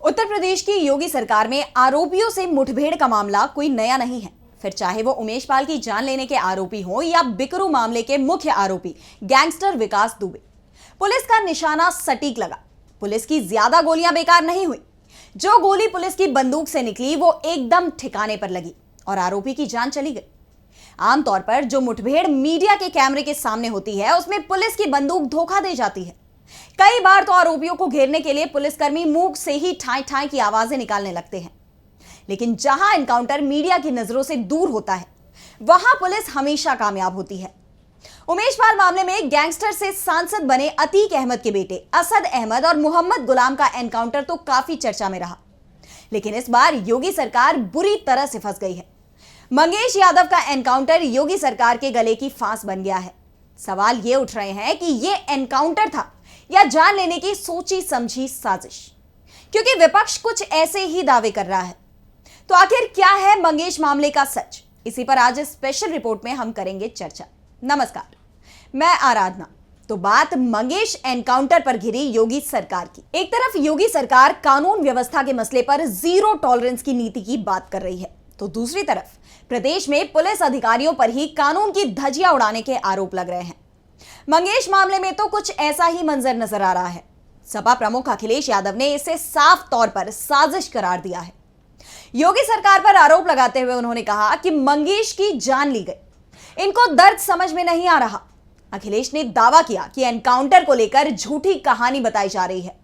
उत्तर प्रदेश की योगी सरकार में आरोपियों से मुठभेड़ का मामला कोई नया नहीं है। फिर चाहे वो उमेश पाल की जान लेने के आरोपी हो या बिकरू मामले के मुख्य आरोपी गैंगस्टर विकास दुबे, पुलिस का निशाना सटीक लगा। पुलिस की ज्यादा गोलियां बेकार नहीं हुई। जो गोली पुलिस की बंदूक से निकली वो एकदम ठिकाने पर लगी और आरोपी की जान चली गई। आमतौर पर जो मुठभेड़ मीडिया के कैमरे के सामने होती है उसमें पुलिस की बंदूक धोखा दे जाती है। कई बार तो आरोपियों को घेरने के लिए पुलिसकर्मी मूक से ही ठाई ठाई की आवाजें निकालने लगते हैं। लेकिन जहां एनकाउंटर मीडिया की नजरों से दूर होता है वहां पुलिस हमेशा कामयाब होती है। उमेश पाल मामले में गैंगस्टर से सांसद बने अतीक अहमद के बेटे असद अहमद और मोहम्मद गुलाम का एनकाउंटर तो काफी चर्चा में रहा, लेकिन इस बार योगी सरकार बुरी तरह से फंस गई है। मंगेश यादव का एनकाउंटर योगी सरकार के गले की फांस बन गया है। सवाल ये उठ रहे हैं कि यह एनकाउंटर था या जान लेने की सोची समझी साजिश, क्योंकि विपक्ष कुछ ऐसे ही दावे कर रहा है। तो आखिर क्या है मंगेश मामले का सच? इसी पर आज स्पेशल रिपोर्ट में हम करेंगे चर्चा। नमस्कार, मैं आराधना। तो बात मंगेश एनकाउंटर पर घिरी योगी सरकार की। एक तरफ योगी सरकार कानून व्यवस्था के मसले पर जीरो टॉलरेंस की नीति की बात कर रही है, तो दूसरी तरफ प्रदेश में पुलिस अधिकारियों पर ही कानून की धज्जियां उड़ाने के आरोप लग रहे हैं। मंगेश मामले में तो कुछ ऐसा ही मंजर नजर आ रहा है। सपा प्रमुख अखिलेश यादव ने इसे साफ तौर पर साजिश करार दिया है। योगी सरकार पर आरोप लगाते हुए उन्होंने कहा कि मंगेश की जान ली गई, इनको दर्द समझ में नहीं आ रहा। अखिलेश ने दावा किया कि एनकाउंटर को लेकर झूठी कहानी बताई जा रही है।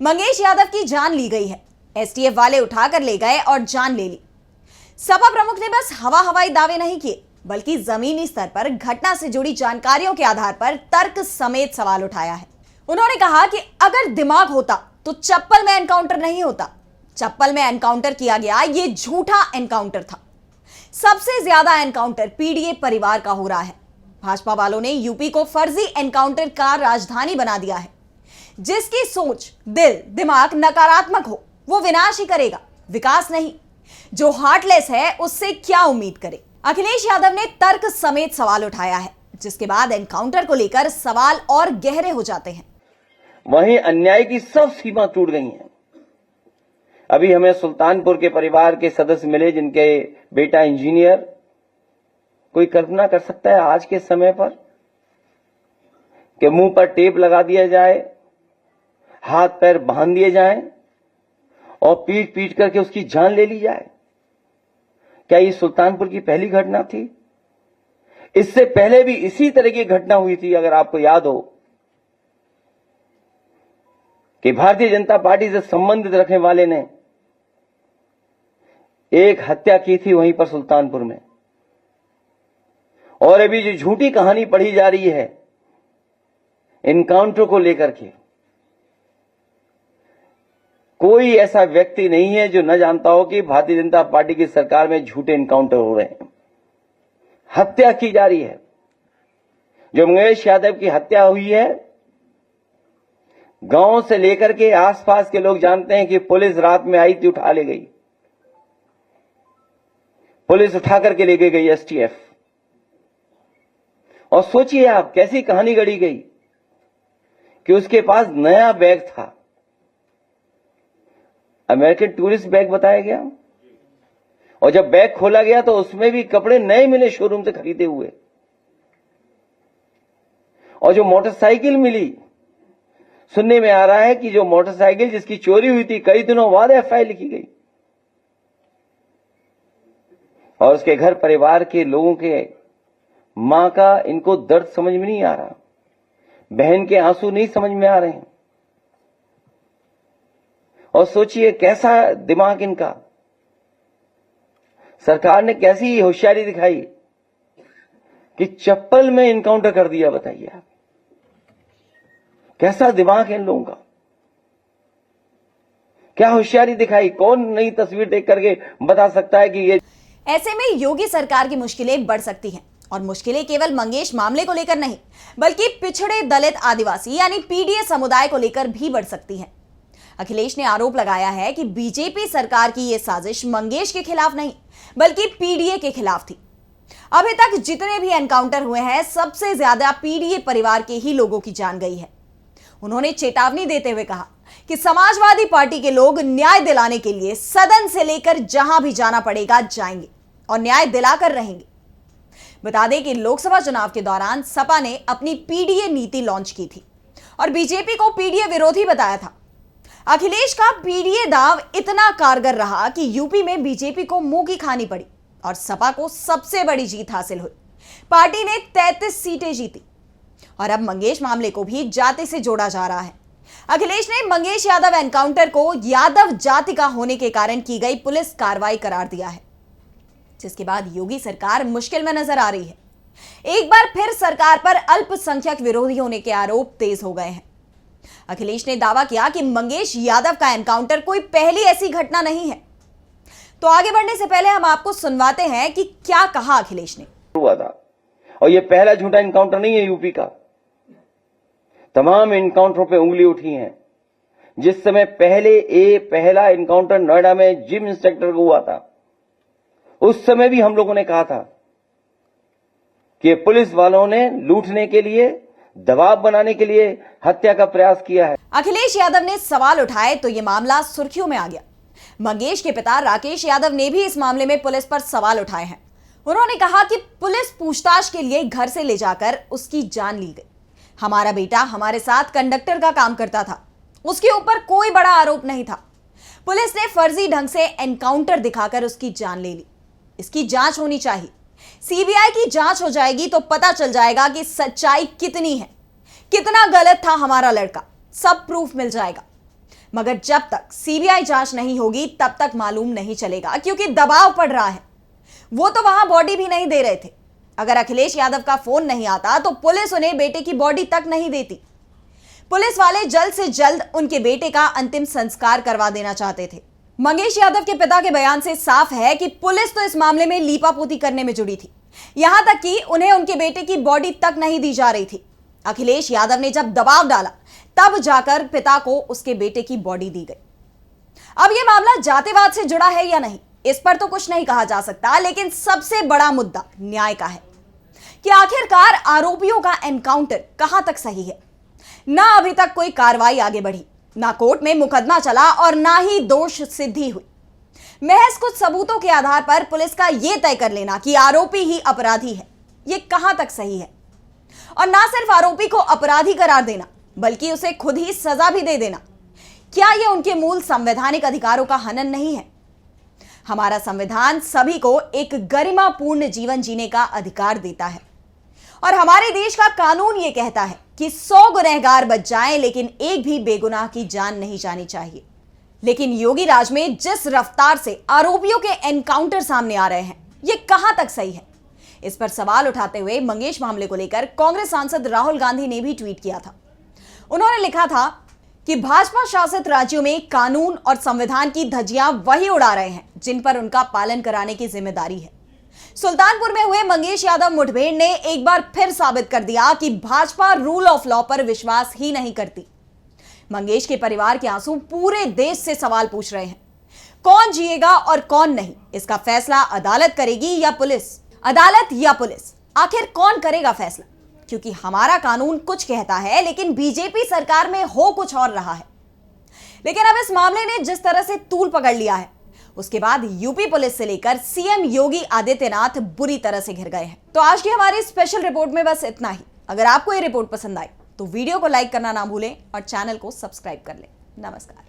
मंगेश यादव की जान ली गई है, एसटीएफ वाले उठाकर ले गए और जान ले ली। सपा प्रमुख ने बस हवाई दावे नहीं किए, बल्कि जमीनी स्तर पर घटना से जुड़ी जानकारियों के आधार पर तर्क समेत सवाल उठाया है। उन्होंने कहा कि अगर दिमाग होता तो चप्पल में एनकाउंटर नहीं होता। चप्पल में एनकाउंटर किया गया, यह झूठा एनकाउंटर था। सबसे ज्यादा एनकाउंटर पीडीए परिवार का हो रहा है। भाजपा वालों ने यूपी को फर्जी एनकाउंटर का राजधानी बना दिया है। जिसकी सोच, दिल, दिमाग नकारात्मक हो वो विनाश ही करेगा, विकास नहीं। जो हार्टलेस है उससे क्या उम्मीद करे? अखिलेश यादव ने तर्क समेत सवाल उठाया है, जिसके बाद एनकाउंटर को लेकर सवाल और गहरे हो जाते हैं। वहीं अन्याय की सब सीमा टूट गई है। अभी हमें सुल्तानपुर के परिवार के सदस्य मिले जिनके बेटा इंजीनियर। कोई कल्पना कर सकता है आज के समय पर कि मुंह पर टेप लगा दिया जाए, हाथ पैर बांध दिए जाएं और पीट पीट करके उसकी जान ले ली जाए? क्या ये सुल्तानपुर की पहली घटना थी? इससे पहले भी इसी तरह की घटना हुई थी। अगर आपको याद हो कि भारतीय जनता पार्टी से संबंधित रखने वाले ने एक हत्या की थी वहीं पर सुल्तानपुर में। और अभी जो झूठी कहानी पढ़ी जा रही है एनकाउंटर को लेकर के, कोई ऐसा व्यक्ति नहीं है जो न जानता हो कि भारतीय जनता पार्टी की सरकार में झूठे एनकाउंटर हो रहे हैं, हत्या की जा रही है। जो मंगेश यादव की हत्या हुई है, गांव से लेकर के आसपास के लोग जानते हैं कि पुलिस रात में आई थी, उठा ले गई। पुलिस उठा करके लेके गई एसटीएफ। और सोचिए आप कैसी कहानी गढ़ी गई कि उसके पास नया बैग था, अमेरिकन टूरिस्ट बैग बताया गया। और जब बैग खोला गया तो उसमें भी कपड़े नए मिले, शोरूम से खरीदे हुए। और जो मोटरसाइकिल मिली, सुनने में आ रहा है कि जो मोटरसाइकिल जिसकी चोरी हुई थी कई दिनों बाद एफआईआर लिखी गई। और उसके घर परिवार के लोगों के, मां का इनको दर्द समझ में नहीं आ रहा, बहन के आंसू नहीं समझ में आ रहे हैं। और सोचिए कैसा दिमाग इनका। सरकार ने कैसी होशियारी दिखाई कि चप्पल में इनकाउंटर कर दिया। बताइए आप, कैसा दिमाग है इन लोगों का, क्या होशियारी दिखाई। कौन नई तस्वीर देख करके बता सकता है कि ये। ऐसे में योगी सरकार की मुश्किलें बढ़ सकती हैं, और मुश्किलें केवल मंगेश मामले को लेकर नहीं बल्कि पिछड़े दलित आदिवासी यानी पीडीए समुदाय को लेकर भी बढ़ सकती हैं। अखिलेश ने आरोप लगाया है कि बीजेपी सरकार की यह साजिश मंगेश के खिलाफ नहीं बल्कि पीडीए के खिलाफ थी। अभी तक जितने भी एनकाउंटर हुए हैं सबसे ज्यादा पीडीए परिवार के ही लोगों की जान गई है। उन्होंने चेतावनी देते हुए कहा कि समाजवादी पार्टी के लोग न्याय दिलाने के लिए सदन से लेकर जहां भी जाना पड़ेगा जाएंगे और न्याय दिलाकर रहेंगे। बता दें कि लोकसभा चुनाव के दौरान सपा ने अपनी पीडीए नीति लॉन्च की थी और बीजेपी को पीडीए विरोधी बताया था। अखिलेश का पीडीए दाव इतना कारगर रहा कि यूपी में बीजेपी को मुंह की खानी पड़ी और सपा को सबसे बड़ी जीत हासिल हुई। पार्टी ने 33 सीटें जीती और अब मंगेश मामले को भी जाति से जोड़ा जा रहा है। अखिलेश ने मंगेश यादव एनकाउंटर को यादव जाति का होने के कारण की गई पुलिस कार्रवाई करार दिया है, जिसके बाद योगी सरकार मुश्किल में नजर आ रही है। एक बार फिर सरकार पर अल्पसंख्यक विरोधी होने के आरोप तेज हो गए हैं। अखिलेश ने दावा किया कि मंगेश यादव का एनकाउंटर कोई पहली ऐसी घटना नहीं है। तो आगे बढ़ने से पहले हम आपको सुनवाते हैं कि क्या कहा अखिलेश ने। हुआ था और ये पहला झूठा एनकाउंटर नहीं है यूपी का। तमाम एनकाउंटरों पे उंगली उठी है। जिस समय पहला एनकाउंटर नोएडा में जिम इंस्पेक्टर को हुआ था, उस समय भी हम लोगों ने कहा था कि पुलिस वालों ने लूटने के लिए, दबाव बनाने के लिए हत्या का प्रयास किया है। अखिलेश यादव ने सवाल उठाए तो यह मामला सुर्खियों में आ गया। मंगेश के पिता राकेश यादव ने भी इस मामले में पुलिस पर सवाल उठाए हैं। उन्होंने कहा कि पुलिस पूछताछ के लिए घर से ले जाकर उसकी जान ली गई। हमारा बेटा हमारे साथ कंडक्टर का काम करता था, उसके ऊपर कोई बड़ा आरोप नहीं था। पुलिस ने फर्जी ढंग से एनकाउंटर दिखाकर उसकी जान ले ली। इसकी जांच होनी चाहिए। सीबीआई की जांच हो जाएगी तो पता चल जाएगा कि सच्चाई कितनी है, कितना गलत था हमारा लड़का, सब प्रूफ मिल जाएगा। मगर जब तक सीबीआई जांच नहीं होगी तब तक मालूम नहीं चलेगा, क्योंकि दबाव पड़ रहा है। वो तो वहां बॉडी भी नहीं दे रहे थे। अगर अखिलेश यादव का फोन नहीं आता तो पुलिस उन्हें बेटे की बॉडी तक नहीं देती। पुलिस वाले जल्द से जल्द उनके बेटे का अंतिम संस्कार करवा देना चाहते थे। मंगेश यादव के पिता के बयान से साफ है कि पुलिस तो इस मामले में लीपापोती करने में जुड़ी थी, यहां तक कि उन्हें उनके बेटे की बॉडी तक नहीं दी जा रही थी। अखिलेश यादव ने जब दबाव डाला तब जाकर पिता को उसके बेटे की बॉडी दी गई। अब यह मामला जातिवाद से जुड़ा है या नहीं, इस पर तो कुछ नहीं कहा जा सकता, लेकिन सबसे बड़ा मुद्दा न्याय का है कि आखिरकार आरोपियों का एनकाउंटर कहां तक सही है। ना अभी तक कोई कार्रवाई आगे बढ़ी, ना कोर्ट में मुकदमा चला और ना ही दोष सिद्धि हुई। महज कुछ सबूतों के आधार पर पुलिस का यह तय कर लेना कि आरोपी ही अपराधी है, यह कहां तक सही है। और ना सिर्फ आरोपी को अपराधी करार देना, बल्कि उसे खुद ही सजा भी दे देना, क्या यह उनके मूल संवैधानिक अधिकारों का हनन नहीं है? हमारा संविधान सभी को एक गरिमापूर्ण जीवन जीने का अधिकार देता है और हमारे देश का कानून यह कहता है कि 100 गुनहगार बच जाएं, लेकिन एक भी बेगुनाह की जान नहीं जानी चाहिए। लेकिन योगी राज में जिस रफ्तार से आरोपियों के एनकाउंटर सामने आ रहे हैं, यह कहां तक सही है? इस पर सवाल उठाते हुए मंगेश मामले को लेकर कांग्रेस सांसद राहुल गांधी ने भी ट्वीट किया था। उन्होंने लिखा था कि भाजपा शासित राज्यों में कानून और संविधान की धज्जियां वही उड़ा रहे हैं जिन पर उनका पालन कराने की जिम्मेदारी है। सुल्तानपुर में हुए मंगेश यादव मुठभेड़ ने एक बार फिर साबित कर दिया कि भाजपा रूल ऑफ लॉ पर विश्वास ही नहीं करती। मंगेश के परिवार के आंसू पूरे देश से सवाल पूछ रहे हैं। कौन जिएगा और कौन नहीं, इसका फैसला अदालत करेगी या पुलिस? अदालत या पुलिस, आखिर कौन करेगा फैसला? क्योंकि हमारा कानून कुछ कहता है, लेकिन बीजेपी सरकार में हो कुछ और रहा है। लेकिन अब इस मामले ने जिस तरह से तूल पकड़ लिया है, उसके बाद यूपी पुलिस से लेकर सीएम योगी आदित्यनाथ बुरी तरह से घिर गए हैं। तो आज की हमारी स्पेशल रिपोर्ट में बस इतना ही। अगर आपको ये रिपोर्ट पसंद आई तो वीडियो को लाइक करना ना भूलें और चैनल को सब्सक्राइब कर लें। नमस्कार।